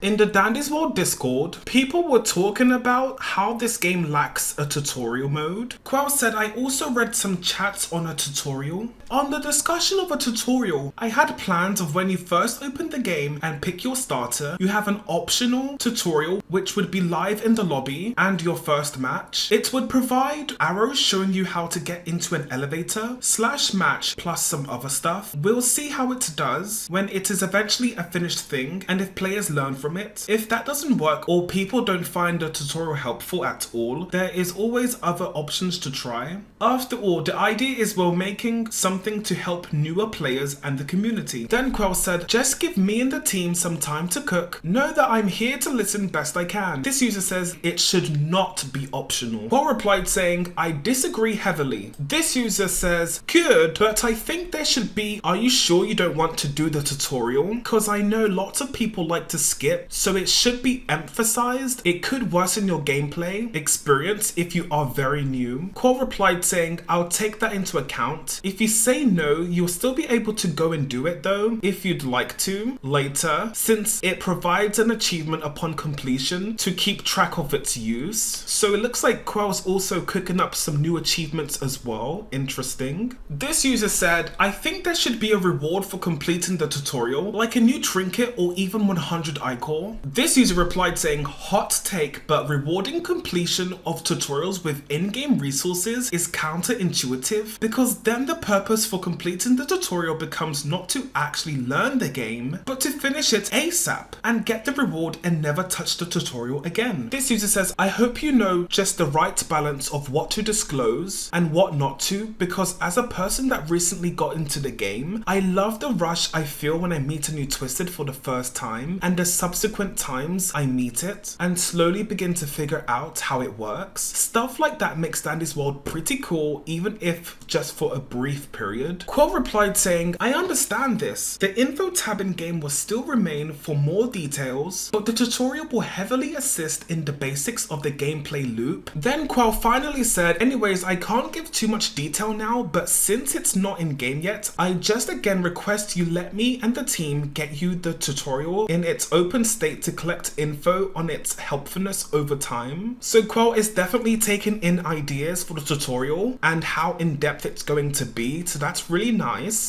In the Dandy's World Discord, people were talking about how this game lacks a tutorial mode. Qwel said, I also read some chats on a tutorial. On the discussion of a tutorial, I had plans of when you first open the game and pick your starter, you have an optional tutorial which would be live in the lobby and your first match. It would provide arrows showing you how to get into an elevator / match plus some other stuff. We'll see how it does when it is eventually a finished thing and if players learn from it. If that doesn't work or people don't find the tutorial helpful at all, there is always other options to try. After all, the idea is we're making something to help newer players and the community. Then Qwel said, just give me and the team some time to cook. Know that I'm here to listen best I can. This user says it should not be optional. Qwel replied saying, I disagree heavily. This user says, good, but I think there should be, are you sure you don't want to do the tutorial? Because I know lots of people like to skip, so it should be emphasized. It could worsen your gameplay experience if you are very new. Qwel replied saying, I'll take that into account. If you say no, you'll still be able to go and do it though, if you'd like to, later, since it provides an achievement upon completion to keep track of its use. So it looks like Qwel's also cooking up some new achievements as well. Interesting. This user said, I think there should be a reward for completing the tutorial, like a new trinket or even 100 icons. This user replied saying, hot take, but rewarding completion of tutorials with in-game resources is counterintuitive, because then the purpose for completing the tutorial becomes not to actually learn the game, but to finish it ASAP and get the reward and never touch the tutorial again. This user says, I hope you know just the right balance of what to disclose and what not to, because as a person that recently got into the game, I love the rush I feel when I meet a new Twisted for the first time and the subsequent times I meet it and slowly begin to figure out how it works. Stuff like that makes Dandy's World pretty cool, even if just for a brief period. Qwel replied saying, I understand this. The info tab in game will still remain for more details, but the tutorial will heavily assist in the basics of the gameplay loop. Then Qwel finally said, anyways, I can't give too much detail now, but since it's not in game yet, I just again request you let me and the team get you the tutorial in its open state to collect info on its helpfulness over time. So Qwel is definitely taking in ideas for the tutorial and how in-depth it's going to be, so that's really nice.